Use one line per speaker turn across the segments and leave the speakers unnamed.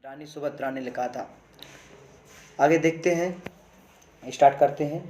रानी सुभद्रा ने लिखा था। आगे देखते हैं, स्टार्ट करते हैं।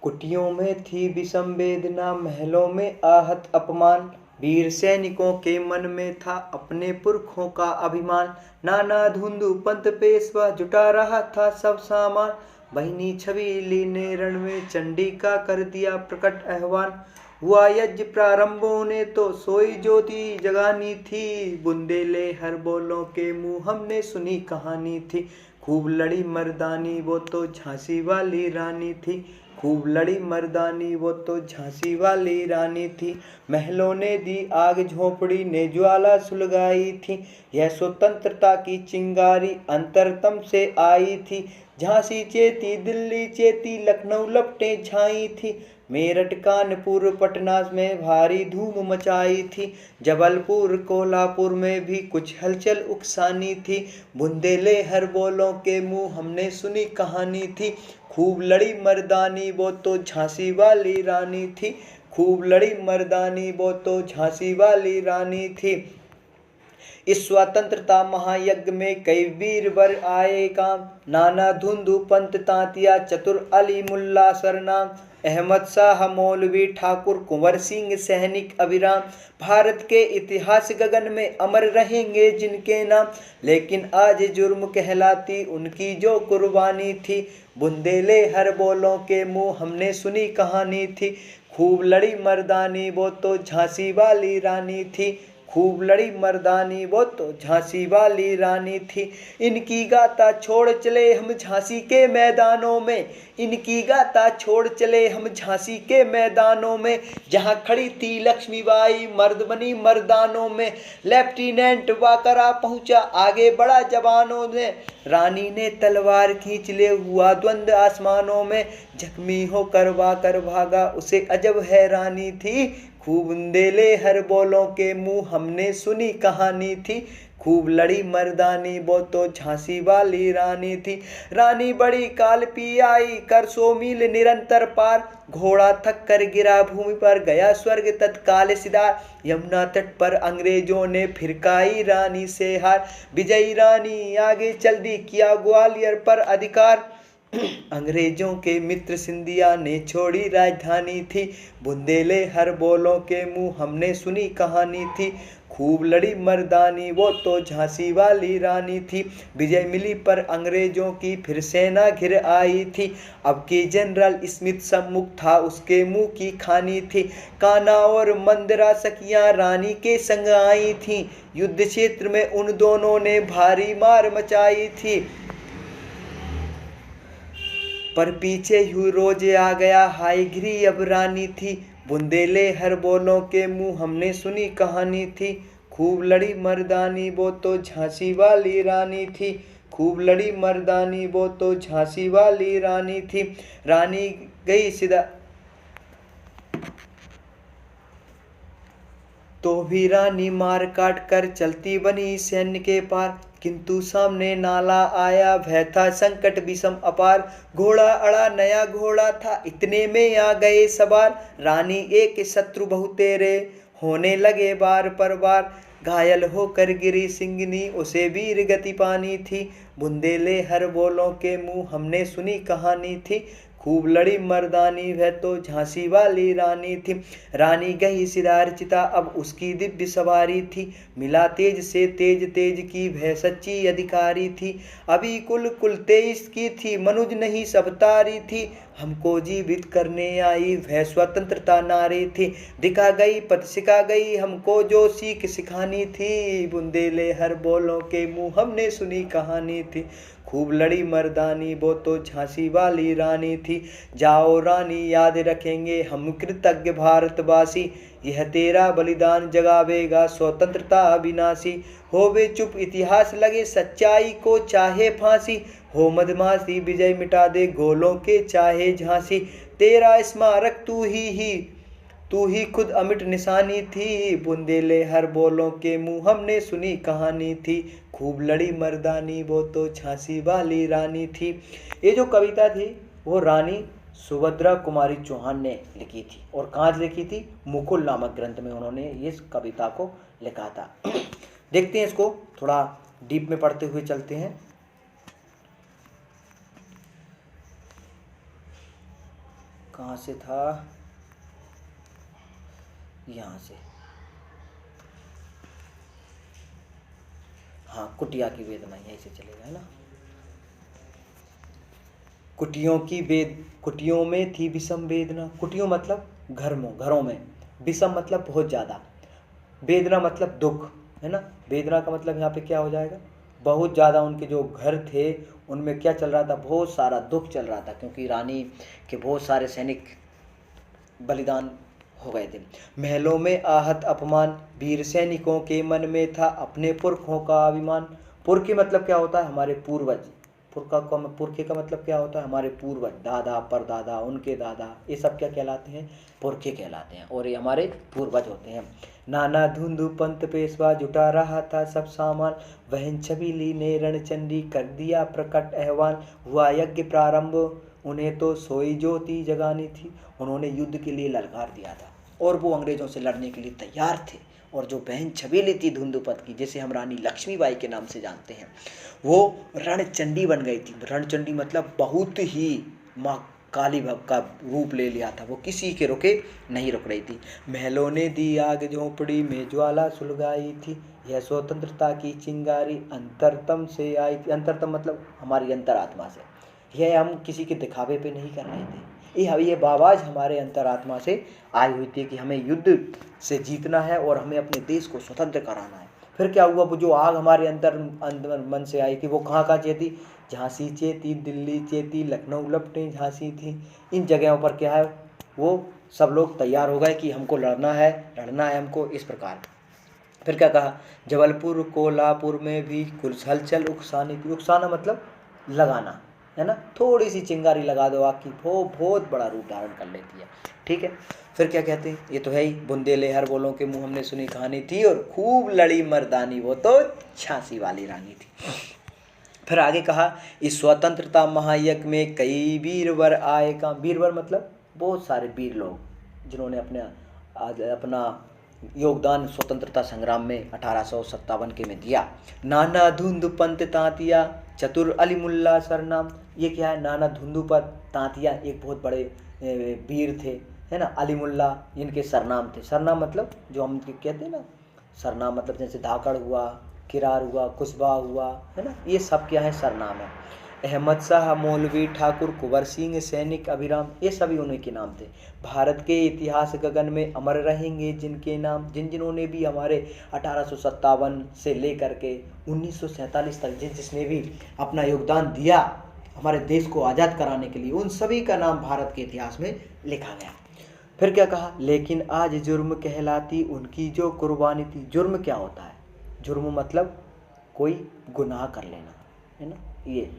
कुटियों में थी विषम वेदना, महलों में आहत अपमान, वीर सैनिकों के मन में था अपने पुरखों का अभिमान। नाना धुंधु पंत पेशवा जुटा रहा था सब सामान, बहिनी छबीली ने रण में चंडी का कर दिया प्रकट आह्वान। हुआ यज्ञ प्रारंभों ने तो सोई ज्योति जगानी थी, बुंदेले हर बोलों के मुंह हमने सुनी कहानी थी। खूब लड़ी मर्दानी वो तो झांसी वाली रानी थी, खूब लड़ी मर्दानी वो तो झांसी वाली रानी थी। महलों ने दी आग, झोंपड़ी ने ज्वाला सुलगाई थी, यह स्वतंत्रता की चिंगारी अंतरतम से आई थी। झांसी चेती, दिल्ली चेती, लखनऊ लपटें छाई थी, मेरठ कानपुर पटना में भारी धूम मचाई थी। जबलपुर कोल्हापुर में भी कुछ हलचल उकसानी थी, बुंदेले हर बोलों के मुंह हमने सुनी कहानी थी। खूब लड़ी मर्दानी वो तो झांसी वाली रानी थी, खूब लड़ी मर्दानी वो तो झांसी वाली रानी थी। इस स्वतंत्रता महायज्ञ में कई वीरवर आए काम, नाना धुंधु पंत तांतिया चतुर अली मुल्ला सरनाम, अहमद शाह मौलवी ठाकुर कुंवर सिंह सैनिक अविराम। भारत के इतिहास गगन में अमर रहेंगे जिनके नाम, लेकिन आज जुर्म कहलाती उनकी जो कुर्बानी थी। बुंदेले हर बोलों के मुंह हमने सुनी कहानी थी, खूब लड़ी मर्दानी वो तो झांसी वाली रानी थी, खूब लड़ी मर्दानी वो तो झांसी वाली रानी थी। इनकी गाथा छोड़ चले हम झांसी के मैदानों में, इनकी गाथा छोड़ चले हम झांसी के मैदानों में, जहां खड़ी थी लक्ष्मीबाई मर्द बनी मर्दानों में। लेफ्टिनेंट वाकरा पहुंचा आगे बढ़ा जवानों ने, रानी ने तलवार खींच ले हुआ द्वंद आसमानों में, जख्मी होकर वाकर भागा उसे अजब हैरानी थी। खूब बुंदेले हर बोलों के मुंह हमने सुनी कहानी थी, खूब लड़ी मर्दानी वो तो झांसी वाली रानी थी। रानी बड़ी काल पी आई कर 100 मील निरंतर पार, घोड़ा थक कर गिरा भूमि पर गया स्वर्ग तत्काल सिदार। यमुना तट पर अंग्रेजों ने फिरकाई रानी से हार, विजयी रानी आगे चल दी किया ग्वालियर पर अधिकार। अंग्रेजों के मित्र सिंधिया ने छोड़ी राजधानी थी, बुंदेले हर बोलों के मुंह हमने सुनी कहानी थी। खूब लड़ी मर्दानी वो तो झांसी वाली रानी थी, विजय मिली पर अंग्रेजों की फिर सेना घिर आई थी। अब की जनरल स्मिथ सम्मुख था उसके मुंह की खानी थी, कान्हा और मंदिरा सखियां रानी के संग आई थी, युद्ध क्षेत्र में उन दोनों ने भारी मार मचाई थी। पर पीछे ही रोज आ गया हाय गिरी अब रानी थी, बुंदेले हर बोलों के मुंह हमने सुनी कहानी थी। खूब लड़ी मर्दानी वो तो झांसी वाली रानी थी, खूब लड़ी मर्दानी वो तो झांसी वाली रानी थी। रानी गई सीधा तो भी रानी मार काट कर चलती बनी सैन्य के पार, किंतु सामने नाला आया भय था संकट विषम अपार। घोड़ा अड़ा नया घोड़ा था इतने में आ गए सवार, रानी एक शत्रु बहुतेरे होने लगे बार पर बार। घायल होकर गिरी सिंगनी उसे वीर गति पानी थी, बुंदेले हर बोलों के मुंह हमने सुनी कहानी थी। खूब लड़ी मर्दानी वह तो झांसी वाली रानी थी। रानी गई सिदारचिता अब उसकी दिव्य सवारी थी, मिला तेज से तेज तेज की वह सच्ची अधिकारी थी। अभी कुल कुल 23 की थी मनुज नहीं सब तारी थी, हमको जीवित करने आई वह स्वतंत्रता नारी थी। दिखा गई पथ सिखा गई हमको जो सीख सिखानी थी, बुंदेले हर बोलों के मुंह हमने सुनी कहानी थी। खूब लड़ी मर्दानी वो तो झांसी वाली रानी थी। जाओ रानी याद रखेंगे हम कृतज्ञ भारतवासी, यह तेरा बलिदान जगावेगा स्वतंत्रता अविनाशी। होवे चुप इतिहास लगे सच्चाई को चाहे फांसी, हो मदमाशी विजय मिटा दे गोलों के चाहे झांसी। तेरा स्मारक तू ही खुद अमिट निशानी थी, बुंदेले हर बोलों के मुंह हमने सुनी कहानी थी। खूब लड़ी मर्दानी वो तो झांसी वाली रानी थी। ये जो कविता थी वो रानी सुभद्रा कुमारी चौहान ने लिखी थी, और कहाँ लिखी थी? मुकुल नामक ग्रंथ में उन्होंने इस कविता को लिखा था। देखते हैं इसको थोड़ा डीप में पढ़ते हुए चलते हैं। कहाँ से था, यहाँ से, हाँ, कुटिया की वेदना, यहीं से चलेगा, है ना। कुटियों में थी विषम वेदना। कुटियों मतलब घरों में, विषम मतलब बहुत ज़्यादा, वेदना मतलब दुख, है ना। वेदना का मतलब यहाँ पे क्या हो जाएगा, बहुत ज़्यादा उनके जो घर थे उनमें क्या चल रहा था, बहुत सारा दुख चल रहा था, क्योंकि रानी के बहुत सारे सैनिक बलिदान हो गए थे। महलों में आहत अपमान, वीर सैनिकों के मन में था अपने पुरखों का अभिमान। पुरखे मतलब क्या होता है, हमारे पूर्वज। पुरखे का मतलब क्या होता है, हमारे पूर्वज, दादा परदादा, उनके दादा, ये सब क्या कहलाते हैं, पुरखे कहलाते हैं, और ये हमारे पूर्वज होते हैं। नाना धुंधु पंत पेशवा जुटा रहा था सब सामान, बहन छबीली ने रणचंडी कर दिया प्रकट अहवान। हुआ यज्ञ प्रारंभ, उन्हें तो सोई ज्योति जगानी थी। उन्होंने युद्ध के लिए ललकार दिया था और वो अंग्रेजों से लड़ने के लिए तैयार थे। और जो बहन छबीली थी धुंधुपत की, जिसे हम रानी लक्ष्मीबाई के नाम से जानते हैं, वो रणचंडी बन गई थी। रणचंडी मतलब बहुत ही माँ काली भव का रूप ले लिया था, वो किसी के रुके नहीं रुक रही थी। महलों ने दी आग झोंपड़ी में ज्वाला सुलगाई थी, यह स्वतंत्रता की चिंगारी अंतरतम से आई थी। अंतरतम मतलब हमारी अंतरात्मा से, यह हम किसी के दिखावे पे नहीं कर रहे थे, ये आवाज़ हमारे अंतरात्मा से आई हुई थी कि हमें युद्ध से जीतना है और हमें अपने देश को स्वतंत्र कराना है। फिर क्या हुआ, वो जो आग हमारे अंदर मन से आई थी, वो कहाँ चेती, झांसी चेती, दिल्ली चेती, लखनऊ लपटे झांसी थी। इन जगहों पर क्या है, वो सब लोग तैयार हो गए कि हमको लड़ना है हमको, इस प्रकार। फिर क्या कहा, जबलपुर कोल्हापुर में भी कुछ हलचल उकसानी थी। उकसाना मतलब लगाना, है ना, थोड़ी सी चिंगारी लगा दो आग की, वो बहुत बड़ा रूप धारण कर लेती है, ठीक है। फिर क्या कहते हैं, ये तो है ही, बुंदेले हर बोलों के मुंह हमने सुनी कहानी थी, और खूब लड़ी मर्दानी, वो तो झांसी वाली रानी थी। फिर आगे कहा, इस स्वतंत्रता महायज्ञ में कई वीरवर आए का। वीरवर मतलब बहुत सारे वीर लोग जिन्होंने अपना योगदान स्वतंत्रता संग्राम में 1857 के में दिया। नाना धुंधु पंत तांतिया चतुर अली मुल्ला सरनाम। ये क्या है, नाना धुंधुपत तांतिया एक बहुत बड़े वीर थे, है ना। अली मुल्ला इनके सरनाम थे। सरनाम मतलब जो हम कहते हैं ना, सरनाम मतलब जैसे धाकड़ हुआ, किरार हुआ, कुशबा हुआ, है ना, ये सब क्या है, सरनाम है। अहमद शाह मौलवी ठाकुर कुंवर सिंह सैनिक अभिराम, ये सभी उन्हीं के नाम थे। भारत के इतिहास गगन में अमर रहेंगे जिनके नाम, जिन्होंने भी हमारे 1857 से लेकर के 1947 तक जिसने भी अपना योगदान दिया हमारे देश को आज़ाद कराने के लिए, उन सभी का नाम भारत के इतिहास में लिखा गया। फिर क्या कहा, लेकिन आज जुर्म कहलाती उनकी जो कुर्बानी थी। जुर्म क्या होता है, जुर्म मतलब कोई गुनाह कर लेना, है ना, ये।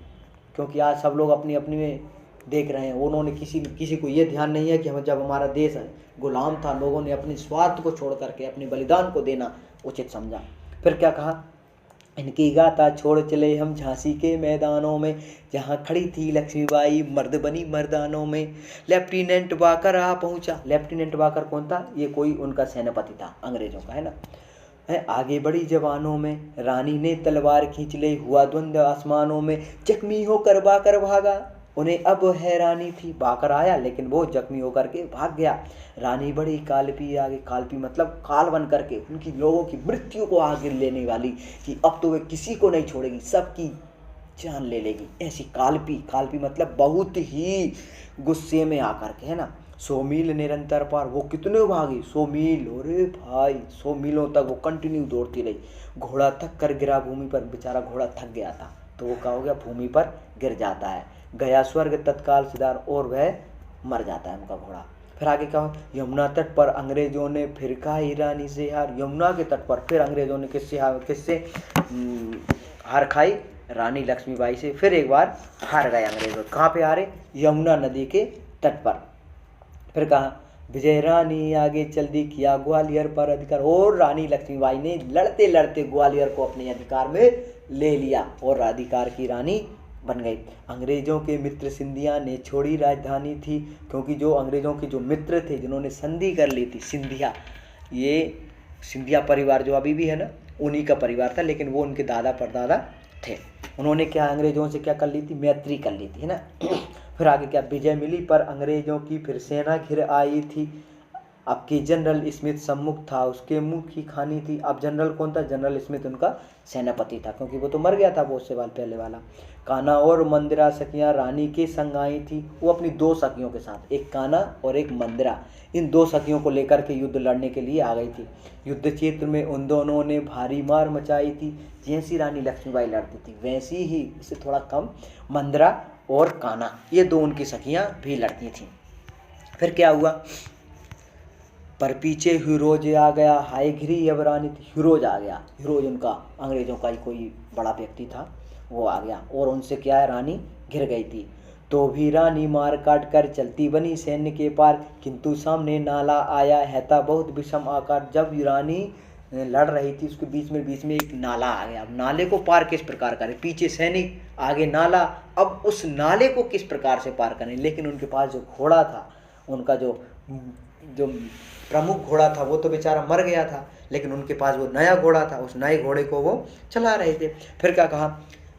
क्योंकि आज सब लोग अपनी अपनी में देख रहे हैं, उन्होंने किसी को ये ध्यान नहीं है कि हम, जब हमारा देश गुलाम था, लोगों ने अपने स्वार्थ को छोड़ करके अपने बलिदान को देना उचित समझा। फिर क्या कहा, इनकी गाथा छोड़ चले हम झांसी के मैदानों में, जहाँ खड़ी थी लक्ष्मीबाई मर्द बनी मर्दानों में। लेफ्टिनेंट वाकर आ पहुँचा। लेफ्टिनेंट वाकर कौन था, ये कोई उनका सेनापति था अंग्रेजों का, है ना। आगे बढ़ी जवानों में, रानी ने तलवार खींच ले, हुआ द्वंद्व आसमानों में। जख्मी होकर बाकर भागा, उन्हें अब हैरानी थी। बाकर आया लेकिन वो जख्मी होकर के भाग गया। रानी बड़ी कालपी आगे, कालपी मतलब काल बन करके उनकी लोगों की मृत्यु को आगे लेने वाली, कि अब तो वे किसी को नहीं छोड़ेगी, सबकी जान ले लेगी, ऐसी कालपी मतलब बहुत ही गुस्से में आकर के, है ना। 100 मील निरंतर पार, वो कितने भागी, 100 मील, अरे भाई 100 मीलों तक वो कंटिन्यू दौड़ती रही। घोड़ा थक कर गिरा भूमि पर, बेचारा घोड़ा थक गया था तो वो क्या हो गया, भूमि पर गिर जाता है। गया स्वर्ग तत्काल सिधार, और वह मर जाता है उनका घोड़ा। फिर आगे क्या, यमुना तट पर अंग्रेजों ने फिर खाई रानी से हार। यमुना के तट पर फिर अंग्रेजों ने किससे हार खाई, रानी लक्ष्मीबाई से। फिर एक बार हार गए अंग्रेजों। कहाँ पे हारे, यमुना नदी के तट पर। फिर कहा, विजय रानी आगे चल दी, किया ग्वालियर पर अधिकार। और रानी लक्ष्मीबाई ने लड़ते लड़ते ग्वालियर को अपने अधिकार में ले लिया और अधिकार की रानी बन गई। अंग्रेजों के मित्र सिंधिया ने छोड़ी राजधानी थी, क्योंकि जो अंग्रेजों के जो मित्र थे जिन्होंने संधि कर ली थी, सिंधिया, ये सिंधिया परिवार जो अभी भी है ना, उन्हीं का परिवार था, लेकिन वो उनके दादा परदादा थे। उन्होंने क्या अंग्रेज़ों से क्या कर ली थी, मैत्री कर ली थी, है ना। फिर आगे क्या, विजय मिली पर अंग्रेज़ों की फिर सेना घिर आई थी। अब की जनरल स्मिथ सम्मुख था, उसके मुंह की खानी थी। अब जनरल कौन था, जनरल स्मिथ उनका सेनापति था, क्योंकि वो तो मर गया था बहुत से साल पहले वाला। कान्हा और मंदिरा सखियां रानी के संग आई थी। वो अपनी दो सखियों के साथ, एक कान्हा और एक मंदिरा, इन दो सखियों को लेकर के युद्ध लड़ने के लिए आ गई थी। युद्ध क्षेत्र में उन दोनों ने भारी मार मचाई थी। जैसी रानी लक्ष्मीबाई लड़ती थी वैसी ही, इससे थोड़ा कम, मंदिरा और कान्हा, ये दो उनकी सखियां भी लड़ती थीं। फिर क्या हुआ, पर पीछे हीरोज आ गया, हाय घिरी अब रानी थी। हीरोज आ गया, हीरोज उनका अंग्रेज़ों का ही कोई बड़ा व्यक्ति था, वो आ गया और उनसे क्या है, रानी घिर गई थी। तो भी रानी मार काट कर चलती बनी सैन्य के पार, किंतु सामने नाला आया है था बहुत विषम आकार। जब रानी लड़ रही थी उसके बीच में एक नाला आ गया। अब नाले को पार किस प्रकार करें, पीछे सैनिक आगे नाला, अब उस नाले को किस प्रकार से पार करें। लेकिन उनके पास जो घोड़ा था, उनका जो प्रमुख घोड़ा था वो तो बेचारा मर गया था, लेकिन उनके पास वो नया घोड़ा था, उस नए घोड़े को वो चला रहे थे। फिर क्या कहा,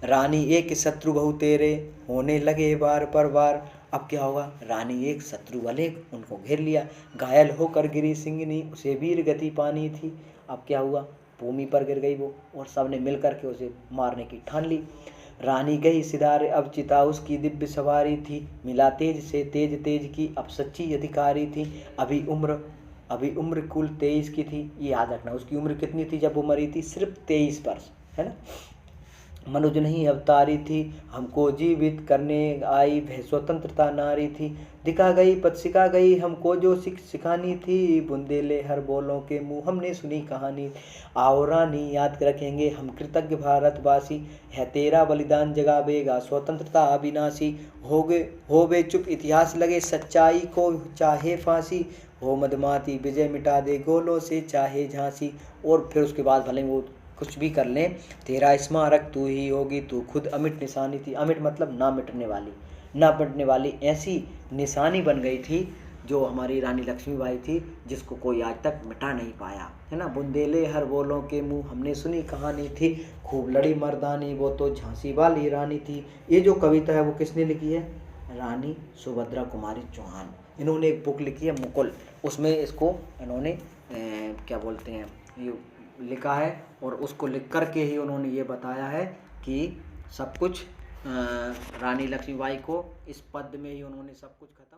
रानी एक शत्रु बहु तेरे होने लगे बार पर बार। अब क्या होगा, रानी एक शत्रु वाले उनको घेर लिया। घायल होकर गिरी सिंहनी, उसे वीर गति पानी थी। अब क्या हुआ, भूमि पर गिर गई वो, और सबने मिल करके उसे मारने की ठान ली। रानी गई सिधारे अब चिता, उसकी दिव्य सवारी थी। मिला तेज से तेज की, अब सच्ची अधिकारी थी। अभी उम्र कुल 23 की थी। ये याद रखना, उसकी उम्र कितनी थी जब वो मरी थी, सिर्फ 23 वर्ष, है ना। मनुज नहीं अवतारी थी, हमको जीवित करने आई, वह स्वतंत्रता नारी थी। दिखा गई पथ सिखा गई, हमको जो सिखानी थी, बुंदेले हर बोलों के मुँह हमने सुनी कहानी। आओ रानी याद रखेंगे हम कृतज्ञ भारतवासी, है तेरा बलिदान जगावेगा स्वतंत्रता अविनाशी। होवे चुप इतिहास लगे सच्चाई को चाहे फांसी, हो मदमाती विजय मिटा दे गोलों से चाहे झांसी। और फिर उसके बाद भले वो कुछ भी कर लें, तेरा स्मारक तू ही होगी, तू खुद अमिट निशानी थी। अमिट मतलब ना मिटने वाली ऐसी निशानी बन गई थी जो हमारी रानी लक्ष्मीबाई थी, जिसको कोई आज तक मिटा नहीं पाया, है ना। बुंदेले हर बोलों के मुँह हमने सुनी कहानी थी, खूब लड़ी मर्दानी वो तो झांसी वाली रानी थी। ये जो कविता है वो किसने लिखी है, रानी सुभद्रा कुमारी चौहान। इन्होंने एक बुक लिखी है मुकुल, उसमें इसको इन्होंने क्या बोलते हैं, ये लिखा है। और उसको लिख कर के ही उन्होंने ये बताया है कि सब कुछ रानी लक्ष्मीबाई को इस पद में ही उन्होंने सब कुछ खत्म